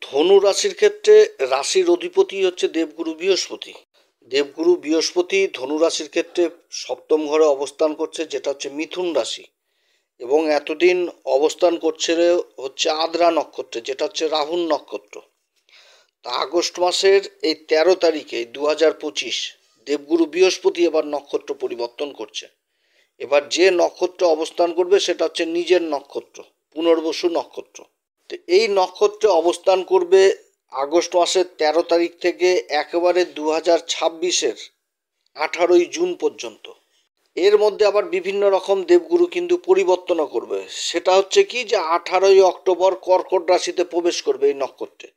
ধনু রাশির ক্ষেত্রে রাশির অধিপতি হচ্ছে দেবগুরু বৃহস্পতি। দেবগুরু বৃহস্পতি ধনু রাশির ক্ষেত্রে সপ্তম ঘরে অবস্থান করছে, যেটা হচ্ছে মিথুন রাশি, এবং এতদিন অবস্থান করছে হচ্ছে আদ্রা নক্ষত্রে, যেটা হচ্ছে রাহুল নক্ষত্র। তা আগস্ট মাসের এই 13 তারিখে 2025 দেবগুরু বৃহস্পতি এবার নক্ষত্র পরিবর্তন করছে। এবার যে নক্ষত্র অবস্থান করবে সেটা হচ্ছে নিজের নক্ষত্র, পুনর্বসু নক্ষত্র। তো এই নক্ষত্রে অবস্থান করবে আগস্ট মাসের 13 তারিখ থেকে একেবারে 2026-এর 18ই জুন পর্যন্ত। এর মধ্যে আবার বিভিন্ন রকম দেবগুরু কিন্তু পরিবর্তনও করবে। সেটা হচ্ছে কি, যে 18ই অক্টোবর কর্কট রাশিতে প্রবেশ করবে এই নক্ষত্রে।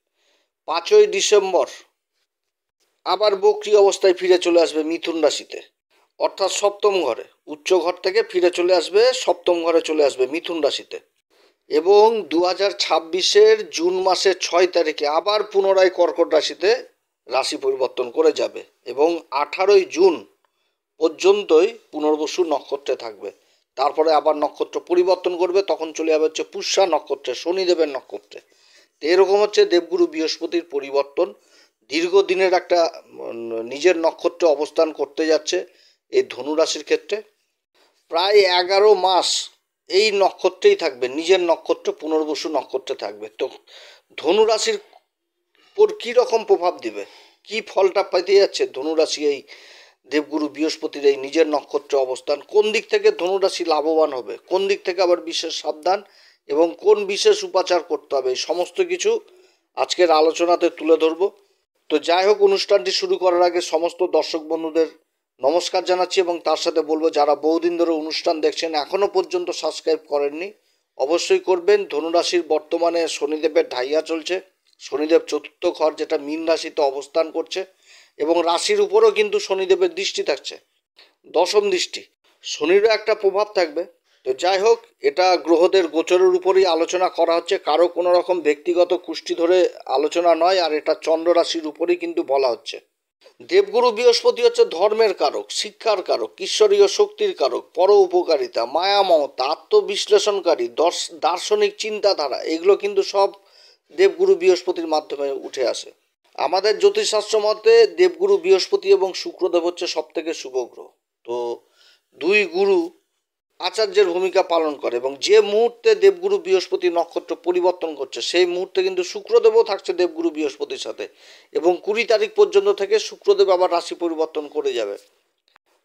5ই ডিসেম্বর আবার বক্রী অবস্থায় ফিরে চলে আসবে মিথুন রাশিতে, অর্থাৎ সপ্তম ঘরে, উচ্চ ঘর থেকে ফিরে চলে আসবে সপ্তম ঘরে, চলে আসবে মিথুন রাশিতে। এবং 2026-এর জুন মাসের 6 তারিখে আবার পুনরায় কর্কট রাশিতে রাশি পরিবর্তন করে যাবে, এবং 18ই জুন পর্যন্তই পুনর্বসু নক্ষত্রে থাকবে। তারপরে আবার নক্ষত্র পরিবর্তন করবে, তখন চলে যাবে হচ্ছে পুষ্যা নক্ষত্রে, শনিদেবের নক্ষত্রে। তো এরকম হচ্ছে দেবগুরু বৃহস্পতির পরিবর্তন। দীর্ঘদিনের একটা নিজের নক্ষত্রে অবস্থান করতে যাচ্ছে এই ধনু রাশির ক্ষেত্রে। প্রায় 11 মাস এই নক্ষত্রেই থাকবে, নিজের নক্ষত্র পুনর্বসু নক্ষত্রে থাকবে। তো ধনু রাশির উপর কী রকম প্রভাব দিবে, কি ফলটা পেতে যাচ্ছে ধনু রাশি এই দেবগুরু বৃহস্পতির এই নিজের নক্ষত্রে অবস্থান, কোন দিক থেকে ধনু রাশি লাভবান হবে, কোন দিক থেকে আবার বিশেষ সাবধান, এবং কোন বিশেষ উপাচার করতে হবে, এই সমস্ত কিছু আজকের আলোচনাতে তুলে ধরবো। তো যাই হোক, অনুষ্ঠানটি শুরু করার আগে সমস্ত দর্শক বন্ধুদের নমস্কার জানাচ্ছি, এবং তার সাথে বলবো যারা বহুদিন ধরে অনুষ্ঠান দেখছেন এখনও পর্যন্ত সাবস্ক্রাইব করেননি অবশ্যই করবেন। ধনুরাশির বর্তমানে শনিদেবের ঢাইয়া চলছে, শনিদেব চতুর্থ ঘর যেটা মীন রাশিতে অবস্থান করছে, এবং রাশির উপরও কিন্তু শনিদেবের দৃষ্টি থাকছে, দশম দৃষ্টি, শনিরও একটা প্রভাব থাকবে। তো যাই হোক, এটা গ্রহদের গোচরের উপরই আলোচনা করা হচ্ছে, কারো কোনো রকম ব্যক্তিগত কুষ্টি ধরে আলোচনা নয়, আর এটা চন্দ্র রাশির উপরেই কিন্তু বলা হচ্ছে। দেবগুরু বৃহস্পতি হচ্ছে ধর্মের কারক, শিক্ষার কারক, ঈশ্বরীয় শক্তির কারক, পর উপকারিতা, মায়া মমতা, আত্মবিশ্লেষণকারী, দার্শনিক চিন্তাধারা, এগুলো কিন্তু সব দেবগুরু বৃহস্পতির মাধ্যমে উঠে আসে। আমাদের জ্যোতিষশাস্ত্র মতে দেবগুরু বৃহস্পতি এবং শুক্রদেব হচ্ছে সব থেকে শুভ গ্রহ। তো দুই গুরু আচার্যের ভূমিকা পালন করে, এবং যে মুহূর্তে দেবগুরু বৃহস্পতি নক্ষত্র পরিবর্তন করছে সেই মুহূর্তে কিন্তু শুক্রদেবও থাকছে দেবগুরু বৃহস্পতির সাথে, এবং 20 তারিখ পর্যন্ত থেকে শুক্রদেব আবার রাশি পরিবর্তন করে যাবে।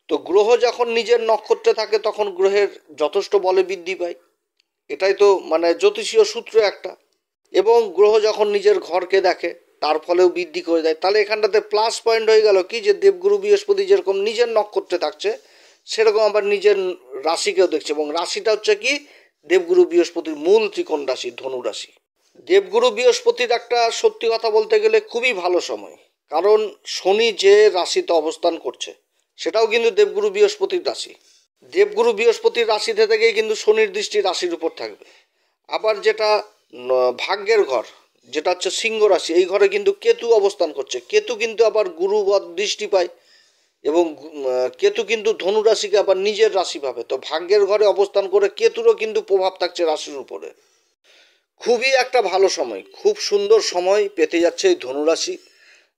তো গ্রহ যখন নিজের নক্ষত্রে থাকে তখন গ্রহের যথেষ্ট বলে বৃদ্ধি পায়, এটাই তো মানে জ্যোতিষীয় সূত্র একটা। এবং গ্রহ যখন নিজের ঘরকে দেখে তার ফলেও বৃদ্ধি করে দেয়। তাহলে এখানটাতে প্লাস পয়েন্ট হয়ে গেল কি, যে দেবগুরু বৃহস্পতি যেরকম নিজের নক্ষত্রে থাকছে সেরকম আবার নিজের রাশিকেও দেখছে, এবং রাশিটা হচ্ছে কি, দেবগুরু বৃহস্পতির মূল ত্রিকোণ রাশি ধনু রাশি। দেবগুরু বৃহস্পতির একটা সত্যি কথা বলতে গেলে খুবই ভালো সময়, কারণ শনি যে রাশিতে অবস্থান করছে সেটাও কিন্তু দেবগুরু বৃহস্পতির রাশি। দেবগুরু বৃহস্পতির রাশিতে থেকেই কিন্তু শনির দৃষ্টি রাশির উপর থাকবে। আবার যেটা ভাগ্যের ঘর, যেটা হচ্ছে সিংহ রাশি, এই ঘরে কিন্তু কেতু অবস্থান করছে, কেতু কিন্তু আবার গুরুবৎ দৃষ্টি পায়, এবং কেতু কিন্তু ধনু রাশিকে আবার নিজের রাশি ভাবে। তো ভাগ্যের ঘরে অবস্থান করে কেতুরও কিন্তু প্রভাব থাকছে রাশির উপরে। খুবই একটা ভালো সময়, খুব সুন্দর সময় পেতে যাচ্ছে এই ধনুরাশি।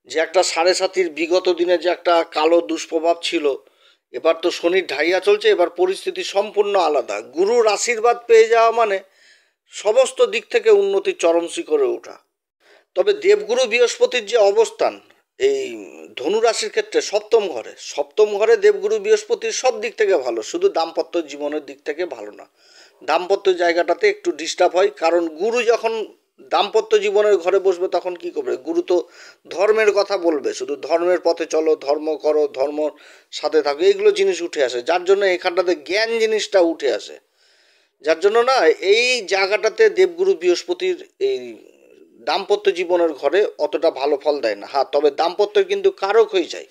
যে একটা সাড়ে সাতির বিগত দিনে যে একটা কালো দুষ্প্রভাব ছিল, এবার তো শনির ঢাইয়া চলছে, এবার পরিস্থিতি সম্পূর্ণ আলাদা। গুরুর আশীর্বাদ পেয়ে যাওয়া মানে সমস্ত দিক থেকে উন্নতির চরম শিখরে ওঠা। তবে দেবগুরু বৃহস্পতির যে অবস্থান এই ধনুরাশির ক্ষেত্রে সপ্তম ঘরে, সপ্তম ঘরে দেবগুরু বৃহস্পতির সব দিক থেকে ভালো, শুধু দাম্পত্য জীবনের দিক থেকে ভালো না। দাম্পত্য জায়গাটাতে একটু ডিস্টার্ব হয়, কারণ গুরু যখন দাম্পত্য জীবনের ঘরে বসবে তখন কি করবে, গুরু তো ধর্মের কথা বলবে, শুধু ধর্মের পথে চলো, ধর্ম করো, ধর্ম সাথে থাকো, এইগুলো জিনিস উঠে আসে, যার জন্য এখানটাতে জ্ঞান জিনিসটা উঠে আসে। যার জন্য না, এই জায়গাটাতে দেবগুরু বৃহস্পতির এই দাম্পত্য জীবনের ঘরে অতটা ভালো ফল দেয় না। হ্যাঁ, তবে দাম্পত্যের কিন্তু কারক হয়ে যায়,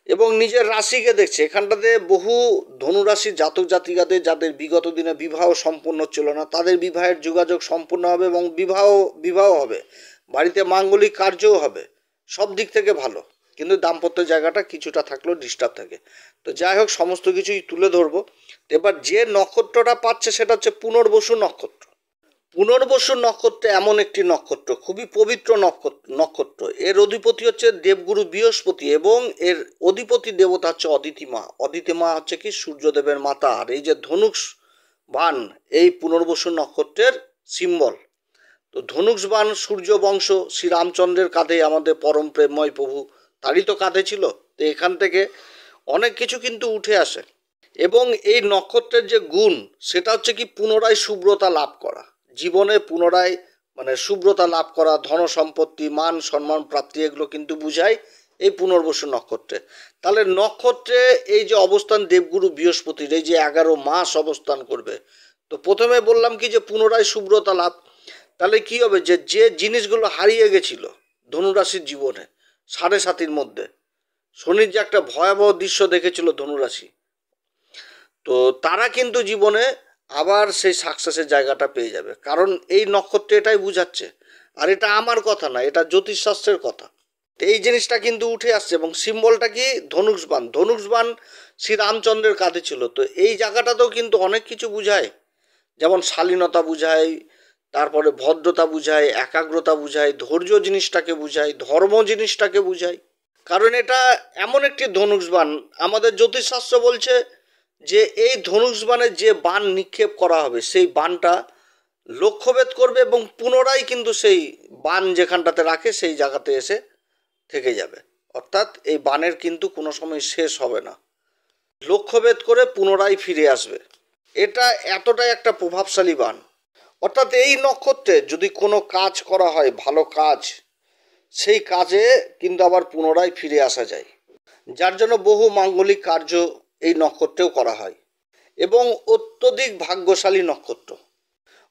এবং নিজের রাশিকে দেখছে। এখানটাতে বহু ধনুরাশির জাতক জাতিকাদের যাদের বিগত দিনে বিবাহ সম্পূর্ণ ছিল না, তাদের বিবাহের যোগাযোগ সম্পূর্ণ হবে, এবং বিবাহ হবে, বাড়িতে মাঙ্গলিক কার্যও হবে, সব দিক থেকে ভালো। কিন্তু দাম্পত্য জায়গাটা কিছুটা থাকলেও ডিস্টার্ব থাকে। তো যাই হোক, সমস্ত কিছুই তুলে ধরবো। এবার যে নক্ষত্রটা পাচ্ছে সেটা হচ্ছে পুনর্বসু নক্ষত্র। পুনর্বসু নক্ষত্র এমন একটি নক্ষত্র, খুবই পবিত্র নক্ষত্র। এর অধিপতি হচ্ছে দেবগুরু বৃহস্পতি এবং এর অধিপতি দেবতা হচ্ছে অদিতি মা। অদিতি মা হচ্ছে কি সূর্যদেবের মাতা। আর এই যে ধনুষ বাণ, এই পুনর্বসু নক্ষত্রের সিম্বল। তো ধনুষ বাণ সূর্য বংশ শ্রীরামচন্দ্রের কাঁধে, আমাদের পরম প্রেমময় প্রভু তারই তো কাঁধে ছিল। তো এখান থেকে অনেক কিছু কিন্তু উঠে আসে। এবং এই নক্ষত্রের যে গুণ, সেটা হচ্ছে কি পুনরায় শুভ্রতা লাভ করা, জীবনে পুনরায় শুভ্রতা লাভ করা, ধন সম্পত্তি, মান সম্মান প্রাপ্তি, এগুলো কিন্তু বুঝায় এই পুনর্বসু নক্ষত্রে। তাহলে নক্ষত্রে এই যে অবস্থান দেবগুরু বৃহস্পতির, এই যে 11 মাস অবস্থান করবে, তো প্রথমে বললাম কি যে পুনরায় শুভ্রতা লাভ। তাহলে কি হবে, যে যে জিনিসগুলো হারিয়ে গেছিল ধনুরাশির জীবনে 7.5 মধ্যে, শনির যে একটা ভয়াবহ দৃশ্য দেখেছিল ধনুরাশি, তো তারা কিন্তু জীবনে আবার সেই সাকসেসের জায়গাটা পেয়ে যাবে। কারণ এই নক্ষত্রে এটাই বুঝাচ্ছে। আর এটা আমার কথা না, এটা জ্যোতিষশাস্ত্রের কথা। এই জিনিসটা কিন্তু উঠে আসছে। এবং সিম্বলটা কি ধনুষবাণ। ধনুষবাণ শ্রীরামচন্দ্রের কাঁধে ছিল। তো এই জায়গাটাতেও কিন্তু অনেক কিছু বুঝায়, যেমন শালীনতা বুঝায়, তারপরে ভদ্রতা বুঝায়, একাগ্রতা বুঝায়, ধৈর্য জিনিসটাকে বুঝায়, ধর্ম জিনিসটাকে বুঝায়। কারণ এটা এমন একটি ধনুষবাণ, আমাদের জ্যোতিষশাস্ত্র বলছে যে এই ধনুষবাণে যে বাণ নিক্ষেপ করা হবে, সেই বাণটা লক্ষ্যভেদ করবে এবং পুনরায় কিন্তু সেই বাণ যেখানটাতে রাখে সেই জায়গাতে এসে থেকে যাবে। অর্থাৎ এই বাণের কিন্তু কোনো সময় শেষ হবে না, লক্ষ্যভেদ করে পুনরায় ফিরে আসবে। এটা এতটাই একটা প্রভাবশালী বাণ। অর্থাৎ এই নক্ষত্রে যদি কোনো কাজ করা হয়, ভালো কাজ, সেই কাজে কিন্তু আবার পুনরায় ফিরে আসা যায়, যার জন্য বহু মাঙ্গলিক কার্য এই নক্ষত্রেও করা হয়। এবং অত্যধিক ভাগ্যশালী নক্ষত্র।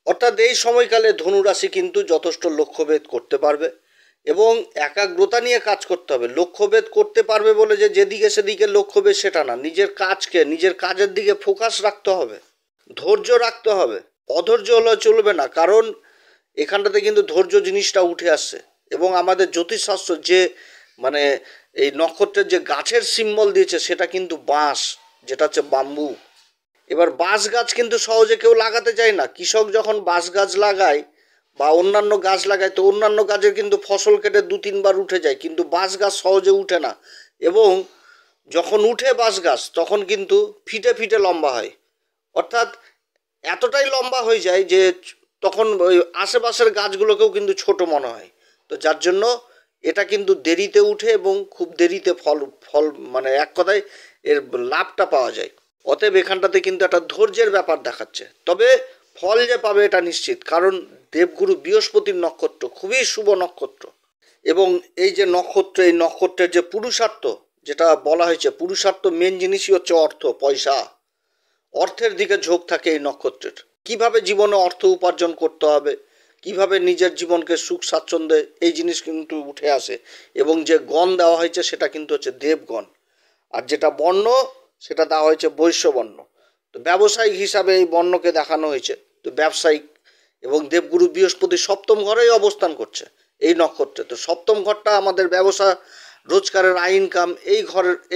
অর্থাৎ এই সময়কালে ধনুরাশি কিন্তু যথেষ্ট লক্ষ্যভেদ করতে পারবে এবং একাগ্রতা নিয়ে কাজ করতে হবে। লক্ষ্যভেদ করতে পারবে বলে যে যেদিকে সেদিকে লক্ষ্যভেদ সেটা না, নিজের কাজকে, নিজের কাজের দিকে ফোকাস রাখতে হবে, ধৈর্য রাখতে হবে। অধৈর্য হলে চলবে না, কারণ এখানটাতে কিন্তু ধৈর্য জিনিসটা উঠে আসছে। এবং আমাদের জ্যোতিষশাস্ত্র যে এই নক্ষত্রের যে গাছের সিম্বল দিয়েছে, সেটা কিন্তু বাঁশ, যেটা হচ্ছে বাম্বু। এবার বাঁশ গাছ কিন্তু সহজে কেউ লাগাতে চায় না। কৃষক যখন বাঁশ গাছ লাগায় বা অন্যান্য গাছ লাগায়, তো অন্যান্য গাছের কিন্তু ফসল কেটে 2-3 বার উঠে যায়, কিন্তু বাঁশ গাছ সহজে উঠে না। এবং যখন উঠে বাঁশ গাছ, তখন কিন্তু ফিটে ফিটে লম্বা হয়। অর্থাৎ এতটাই লম্বা হয়ে যায় যে তখন ওই আশেপাশের গাছগুলোকেও কিন্তু ছোট মনে হয়। তো যার জন্য এটা কিন্তু দেরিতে উঠে এবং খুব দেরিতে ফল ফল এক কথায় এর লাভটা পাওয়া যায়। অতএব এখানটাতে কিন্তু একটা ধৈর্যের ব্যাপার দেখাচ্ছে। তবে ফল যে পাবে এটা নিশ্চিত, কারণ দেবগুরু বৃহস্পতির নক্ষত্র, খুবই শুভ নক্ষত্র। এবং এই যে নক্ষত্র, এই নক্ষত্রের যে পুরুষার্থ, যেটা বলা হয়েছে, পুরুষার্থ মেন জিনিসই হচ্ছে অর্থ, পয়সা, অর্থের দিকে ঝোঁক থাকে এই নক্ষত্রের। কিভাবে জীবনে অর্থ উপার্জন করতে হবে, কিভাবে নিজের জীবনকে সুখ স্বাচ্ছন্দ্যে, এই জিনিস কিন্তু উঠে আসে। এবং যে গণ দেওয়া হয়েছে সেটা কিন্তু হচ্ছে দেবগণ। আর যেটা বর্ণ, সেটা দেওয়া হয়েছে বৈশ্যবর্ণ। তো ব্যবসায়িক হিসাবে এই বর্ণকে দেখানো হয়েছে। তো ব্যবসায়িক, এবং দেবগুরু বৃহস্পতি 7ম ঘরেই অবস্থান করছে এই নক্ষত্রে। তো 7ম ঘরটা আমাদের ব্যবসা, রোজগারের, ইনকাম,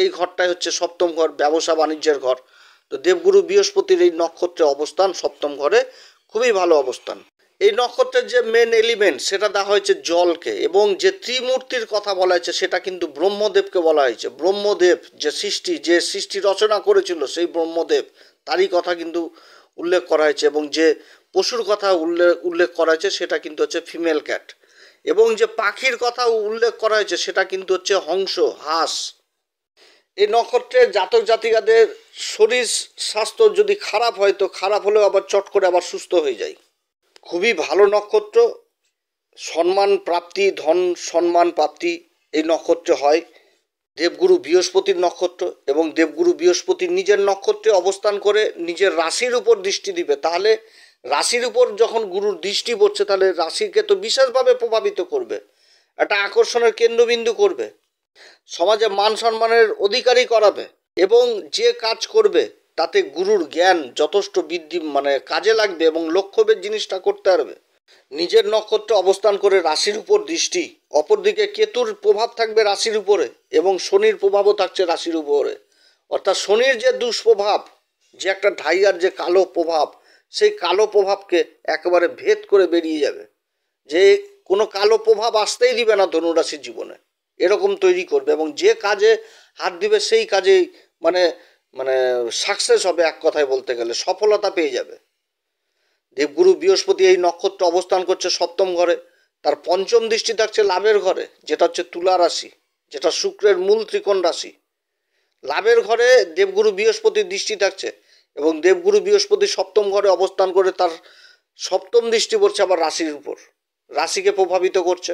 এই ঘরটাই হচ্ছে 7ম ঘর, ব্যবসা বাণিজ্যের ঘর। তো দেবগুরু বৃহস্পতির এই নক্ষত্রে অবস্থান 7ম ঘরে খুবই ভালো অবস্থান। এই নক্ষত্রের যে মেন এলিমেন্ট, সেটা দেওয়া হয়েছে জলকে। এবং যে ত্রিমূর্তির কথা বলা হয়েছে, সেটা কিন্তু ব্রহ্মদেবকে বলা হয়েছে। ব্রহ্মদেব যে সৃষ্টি রচনা করেছিল, সেই ব্রহ্মদেব, তারই কথা কিন্তু উল্লেখ করা হয়েছে। এবং যে পশুর কথা উল্লেখ করা হয়েছে, সেটা কিন্তু হচ্ছে ফিমেল ক্যাট। এবং যে পাখির কথা উল্লেখ করা হয়েছে, সেটা কিন্তু হচ্ছে হংস, হাঁস। এই নক্ষত্রের জাতক জাতিকাদের শরীর স্বাস্থ্য যদি খারাপ হয়, তো খারাপ হলেও আবার চট করে আবার সুস্থ হয়ে যায়। খুবই ভালো নক্ষত্র। সম্মান প্রাপ্তি, ধন সম্মান প্রাপ্তি এই নক্ষত্রে হয়। দেবগুরু বৃহস্পতির নক্ষত্র, এবং দেবগুরু বৃহস্পতির নিজের নক্ষত্রে অবস্থান করে নিজের রাশির উপর দৃষ্টি দিবে। তাহলে রাশির উপর যখন গুরুর দৃষ্টি পড়ছে, তাহলে রাশিকে তো বিশেষভাবে প্রভাবিত করবে, একটা আকর্ষণের কেন্দ্রবিন্দু করবে, সমাজে মান সম্মানের অধিকারী করাবে। এবং যে কাজ করবে তাতে গুরুর জ্ঞান যথেষ্ট বৃদ্ধি কাজে লাগবে এবং লক্ষ্যভেদ জিনিসটা করতে পারবে। নিজের নক্ষত্রে অবস্থান করে রাশির উপর দৃষ্টি, অপরদিকে কেতুর প্রভাব থাকবে রাশির উপরে এবং শনির প্রভাবও থাকছে রাশির উপরে। অর্থাৎ শনির যে দুষ্প্রভাব, যে একটা ঢাইয়ার যে কালো প্রভাব, সেই কালো প্রভাবকে একেবারে ভেদ করে বেরিয়ে যাবে, যে কোনো কালো প্রভাব আসতেই দিবে না ধনুরাশির জীবনে, এরকম তৈরি করবে। এবং যে কাজে হাত দিবে সেই কাজেই মানে মানে সাকসেস হবে, এক কথায় বলতে গেলে সফলতা পেয়ে যাবে। দেবগুরু বৃহস্পতি এই নক্ষত্র অবস্থান করছে সপ্তম ঘরে, তার পঞ্চম দৃষ্টি থাকছে লাভের ঘরে, যেটা হচ্ছে তুলা রাশি, যেটা শুক্রের মূল ত্রিকোণ রাশি। লাভের ঘরে দেবগুরু বৃহস্পতির দৃষ্টি থাকছে, এবং দেবগুরু বৃহস্পতি সপ্তম ঘরে অবস্থান করে তার সপ্তম দৃষ্টি পড়ছে আবার রাশির উপর, রাশিকে প্রভাবিত করছে,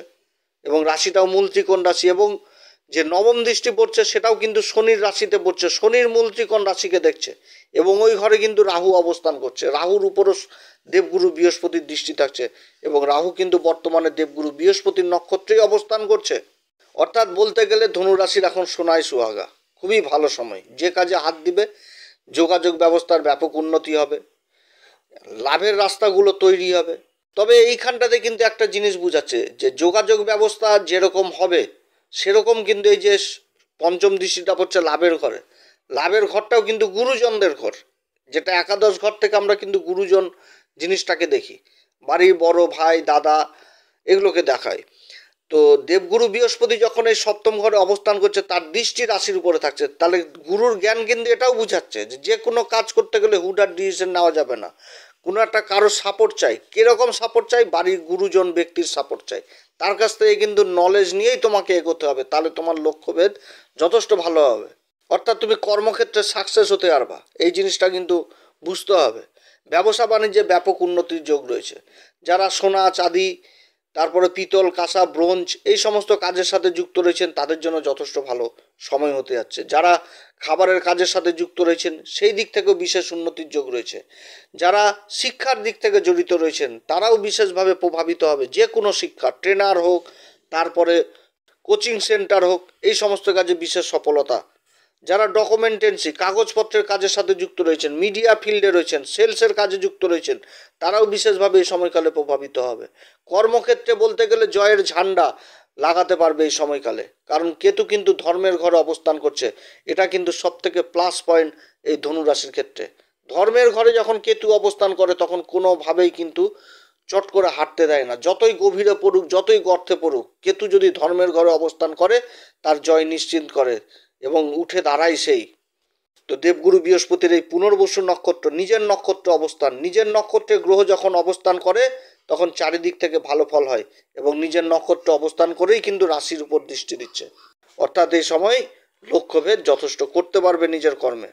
এবং রাশিটাও মূল ত্রিকোণ রাশি। এবং যে নবম দৃষ্টি পড়ছে সেটাও কিন্তু শনির রাশিতে পড়ছে, শনির মূল ত্রিকোণ রাশিকে দেখছে, এবং ওই ঘরে কিন্তু রাহু অবস্থান করছে, রাহুর উপরও দেবগুরু বৃহস্পতির দৃষ্টি থাকছে, এবং রাহু কিন্তু বর্তমানে দেবগুরু বৃহস্পতির নক্ষত্রেই অবস্থান করছে। অর্থাৎ বলতে গেলে ধনুরাশির এখন সোনায় সুহাগা, খুবই ভালো সময়, যে কাজে হাত দিবে যোগাযোগ ব্যবস্থার ব্যাপক উন্নতি হবে, লাভের রাস্তাগুলো তৈরি হবে। তবে এইখানটাতে কিন্তু একটা জিনিস বুঝাচ্ছে যে যোগাযোগ ব্যবস্থা যেরকম হবে সেরকম কিন্তু এই যে পঞ্চম দৃষ্টিটা পড়ছে লাভের ঘরে, লাভের ঘরটাও কিন্তু গুরুজনদের ঘর, যেটা একাদশ ঘর থেকে আমরা কিন্তু গুরুজন জিনিসটাকে দেখি, বাড়ির বড় ভাই দাদা এগুলোকে দেখায়। তো দেবগুরু বৃহস্পতি যখন এই সপ্তম ঘরে অবস্থান করছে তার দৃষ্টি রাশির উপরে থাকছে, তাহলে গুরুর জ্ঞান কিন্তু এটাও বুঝাচ্ছে যে যে কোনো কাজ করতে গেলে হুডার ডিসিশন নেওয়া যাবে না, কোনো একটা কারো সাপোর্ট চাই। কীরকম সাপোর্ট চাই? বাড়ির গুরুজন ব্যক্তির সাপোর্ট চাই, তার কাছ থেকে কিন্তু নলেজ নিয়েই তোমাকে এগোতে হবে, তাহলে তোমার লক্ষ্যভেদ যথেষ্ট ভালো হবে। অর্থাৎ তুমি কর্মক্ষেত্রে সাকসেস হতে পারবা, এই জিনিসটা কিন্তু বুঝতে হবে। ব্যবসা বাণিজ্যে ব্যাপক উন্নতির যোগ রয়েছে। যারা সোনা চাঁদি, তারপরে পিতল কাঁসা ব্রোঞ্জ এই সমস্ত কাজের সাথে যুক্ত রয়েছেন তাদের জন্য যথেষ্ট ভালো সময় হতে যাচ্ছে। যারা খাবারের কাজের সাথে যুক্ত রয়েছেন সেই দিক থেকেও বিশেষ উন্নতির যোগ রয়েছে। যারা শিক্ষার দিক থেকে জড়িত রয়েছেন তারাও বিশেষভাবে প্রভাবিত হবে, যে কোনো শিক্ষা, ট্রেনার হোক, তারপরে কোচিং সেন্টার হোক, এই সমস্ত কাজে বিশেষ সফলতা। যারা ডকুমেন্টেন্সি কাগজপত্রের কাজের সাথে যুক্ত রয়েছেন, মিডিয়া ফিল্ডে রয়েছেন, সেলসের কাজে যুক্ত রয়েছেন, তারাও বিশেষভাবে এই সময়কালে প্রভাবিত হবে। কর্মক্ষেত্রে বলতে গেলে জয়ের ঝান্ডা লাগাতে পারবে এই সময়কালে, কারণ কেতু কিন্তু ধর্মের ঘরে অবস্থান করছে, এটা কিন্তু সবথেকে প্লাস পয়েন্ট এই ধনুরাশির ক্ষেত্রে। ধর্মের ঘরে যখন কেতু অবস্থান করে তখন কোনোভাবেই কিন্তু চট করে হাঁটতে দেয় না, যতই গভীরে পড়ুক, যতই গর্তে পড়ুক, কেতু যদি ধর্মের ঘরে অবস্থান করে তার জয় নিশ্চিত করে এবং উঠে দাঁড়ায় সেই। তো দেবগুরু বৃহস্পতির এই পুনর্বসু নক্ষত্র, নিজের নক্ষত্র অবস্থান, নিজের নক্ষত্রে গ্রহ যখন অবস্থান করে তখন চারিদিক থেকে ভালো ফল হয়, এবং নিজের নক্ষত্র অবস্থান করেই কিন্তু রাশির উপর দৃষ্টি দিচ্ছে। অর্থাৎ এই সময় লক্ষ্যভেদ যথেষ্ট করতে পারবে নিজের কর্মে।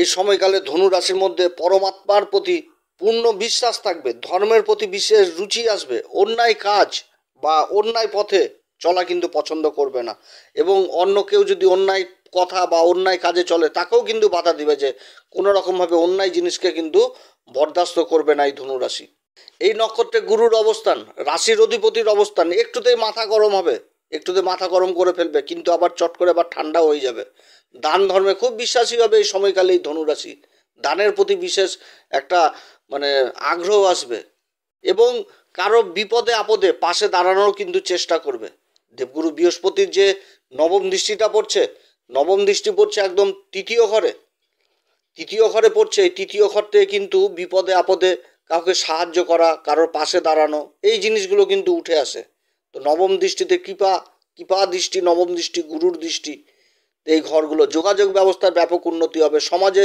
এই সময়কালে ধনু রাশির মধ্যে পরমাত্মার প্রতি পূর্ণ বিশ্বাস থাকবে, ধর্মের প্রতি বিশেষ রুচি আসবে, অন্যায় কাজ বা অন্যায় পথে চলা কিন্তু পছন্দ করবে না, এবং অন্য কেউ যদি অন্যায় কথা বা অন্যায় কাজে চলে তাকেও কিন্তু বাধা দিবে, যে কোনো রকমভাবে অন্যায় জিনিসকে কিন্তু বরদাস্ত করবে না এই ধনুরাশি। এই নক্ষত্রে গুরুর অবস্থান, রাশির অধিপতির অবস্থান, একটুতেই মাথা গরম হবে, একটুতে মাথা গরম করে ফেলবে, কিন্তু আবার চট করে আবার ঠান্ডা হয়ে যাবে। দান ধর্মে খুব বিশ্বাসী হবে এই সময়কালে এই ধনুরাশি, দানের প্রতি বিশেষ একটা আগ্রহ আসবে, এবং কারো বিপদে আপদে পাশে দাঁড়ানোর কিন্তু চেষ্টা করবে। দেবগুরু বৃহস্পতির যে নবম দৃষ্টিটা পড়ছে, নবম দৃষ্টি পড়ছে একদম তৃতীয় ঘরে, তৃতীয় ঘরে পড়ছে। এই তৃতীয় ঘর থেকে কিন্তু বিপদে আপদে কাউকে সাহায্য করা, কারোর পাশে দাঁড়ানো, এই জিনিসগুলো কিন্তু উঠে আসে। তো নবম দৃষ্টিতে কৃপা দৃষ্টি, নবম দৃষ্টি গুরুর দৃষ্টি, এই ঘরগুলো যোগাযোগ ব্যবস্থার ব্যাপক উন্নতি হবে। সমাজে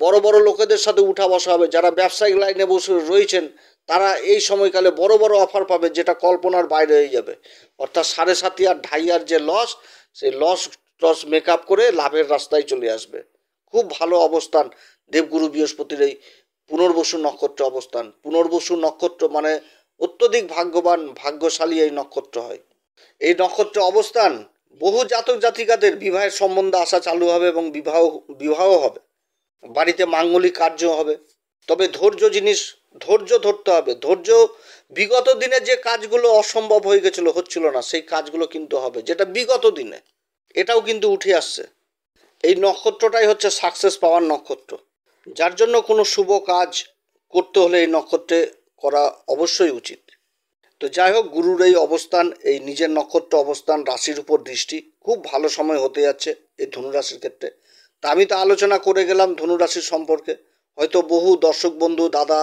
বড় বড় লোকেদের সাথে উঠা বসা হবে। যারা ব্যবসায়িক লাইনে বসে রয়েছেন তারা এই সময়কালে বড় বড় অফার পাবে, যেটা কল্পনার বাইরে হয়ে যাবে। অর্থাৎ 7.5 আর 2.5 যে লস, সেই লস মেকআপ করে লাভের রাস্তায় চলে আসবে। খুব ভালো অবস্থান দেবগুরু বৃহস্পতির এই পুনর্বসু নক্ষত্র অবস্থান। পুনর্বসু নক্ষত্র অত্যধিক ভাগ্যবান, ভাগ্যশালী এই নক্ষত্র হয়। এই নক্ষত্র অবস্থান বহু জাতক জাতিকাদের বিবাহের সম্বন্ধ আসা চালু হবে, এবং বিবাহ হবে, বাড়িতে মাঙ্গলিক কার্য হবে। তবে ধৈর্য ধরতে হবে। ধৈর্য, বিগত দিনে যে কাজগুলো অসম্ভব হয়ে গেছিলো, হচ্ছিল না, সেই কাজগুলো কিন্তু হবে, যেটা বিগত দিনে, এটাও কিন্তু উঠে আসছে। এই নক্ষত্রটাই হচ্ছে সাকসেস পাওয়ার নক্ষত্র, যার জন্য কোনো শুভ কাজ করতে হলে এই নক্ষত্রে করা অবশ্যই উচিত। তো যাই হোক, গুরুর এই অবস্থান, এই নিজের নক্ষত্র অবস্থান, রাশির উপর দৃষ্টি, খুব ভালো সময় হতে যাচ্ছে এই ধনুরাশির ক্ষেত্রে। তা আমি তো আলোচনা করে গেলাম ধনুরাশির সম্পর্কে। হয়তো বহু দর্শক বন্ধু, দাদা,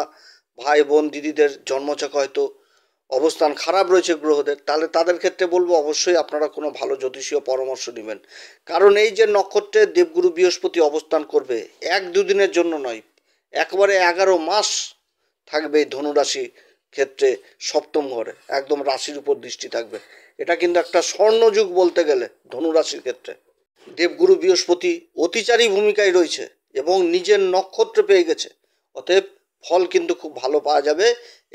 ভাই, বোন, দিদিদের জন্মছক হয়তো অবস্থান খারাপ রয়েছে গ্রহদের, তাহলে তাদের ক্ষেত্রে বলবো অবশ্যই আপনারা কোনো ভালো জ্যোতিষীয় পরামর্শ নেবেন। কারণ এই যে নক্ষত্রে দেবগুরু বৃহস্পতি অবস্থান করবে, এক দুদিনের জন্য নয়, একবারে 11 মাস থাকবে এই ধনুরাশি ক্ষেত্রে সপ্তম ঘরে, একদম রাশির উপর দৃষ্টি থাকবে। এটা কিন্তু একটা স্বর্ণযুগ বলতে গেলে ধনুরাশির ক্ষেত্রে। দেবগুরু বৃহস্পতি অতিচারী ভূমিকায় রয়েছে এবং নিজের নক্ষত্র পেয়ে গেছে, অতএব ফল কিন্তু খুব ভালো পাওয়া যাবে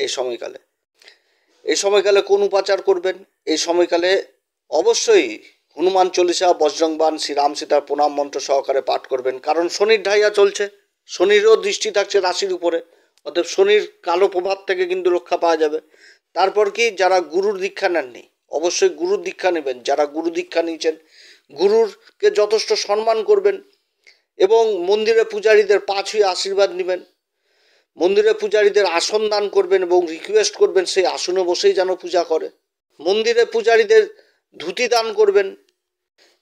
এই সময়কালে। এই সময়কালে কোন উপাচার করবেন? এই সময়কালে অবশ্যই হনুমান চল্লিশা, বজরংবাণ, শ্রীরাম সীতার প্রণাম মন্ত্র সহকারে পাঠ করবেন। কারণ শনির ঢাইয়া চলছে, শনিরও দৃষ্টি থাকছে রাশির উপরে, অতএব শনির কালো প্রভাব থেকে কিন্তু রক্ষা পাওয়া যাবে। তারপর কি, যারা গুরুর দীক্ষা নেননি অবশ্যই গুরুর দীক্ষা নেবেন। যারা গুরু দীক্ষা নিয়েছেন গুরুরকে যথেষ্ট সম্মান করবেন এবং মন্দিরে পূজারীদের পা ছুঁয়ে আশীর্বাদ নেবেন। মন্দিরে পূজারীদের আসন দান করবেন এবং রিকোয়েস্ট করবেন সেই আসনে বসেই যেন পূজা করে। মন্দিরে পূজারীদের ধুতি দান করবেন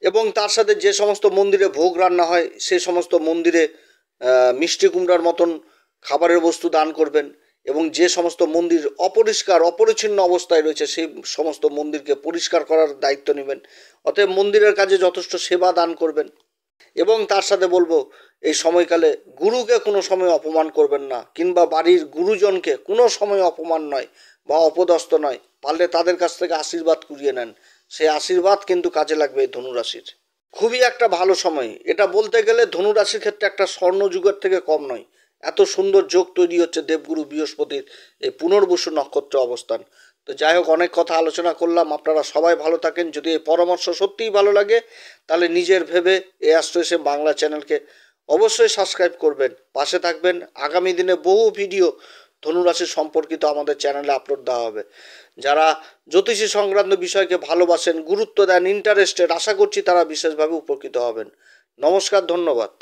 এবং তার সাথে যে সমস্ত মন্দিরে ভোগ রান্না হয় সে সমস্ত মন্দিরে মিষ্টি কুমড়ার মতন খাবারের বস্তু দান করবেন এবং যে সমস্ত মন্দির অপরিষ্কার অপরিচ্ছন্ন অবস্থায় রয়েছে সেই সমস্ত মন্দিরকে পরিষ্কার করার দায়িত্ব নেবেন। অতএব মন্দিরের কাজে যথেষ্ট সেবা দান করবেন এবং তার সাথে বলবো এই সময়কালে গুরুকে কোনো সময় অপমান করবেন না, কিংবা বাড়ির গুরুজনকে কোনো সময় অপমান নয় বা অপদস্থ নয়, পারলে তাদের কাছ থেকে আশীর্বাদ কুড়িয়ে নেন। সেই আশীর্বাদ কিন্তু কাজে লাগবে এই ধনুরাশির। খুবই একটা ভালো সময়, এটা বলতে গেলে ধনুরাশির ক্ষেত্রে একটা স্বর্ণযুগের থেকে কম নয়। এত সুন্দর যোগ তৈরি হচ্ছে দেবগুরু বৃহস্পতির এই পুনর্বসু নক্ষত্রে অবস্থান। তো যাই হোক, অনেক কথা আলোচনা করলাম, আপনারা সবাই ভালো থাকেন। যদি এই পরামর্শ সত্যিই ভালো লাগে তাহলে নিজের ভেবে এই অ্যাস্ট্রো বাংলা চ্যানেলকে অবশ্যই সাবস্ক্রাইব করবেন, পাশে থাকবেন। আগামী দিনে বহু ভিডিও ধনুরাশি সম্পর্কিত আমাদের চ্যানেলে আপলোড দেওয়া হবে। যারা জ্যোতিষী সংক্রান্ত বিষয়কে ভালোবাসেন, গুরুত্ব দেন, ইন্টারেস্টেড, আশা করছি তারা বিশেষভাবে উপকৃত হবেন। নমস্কার, ধন্যবাদ।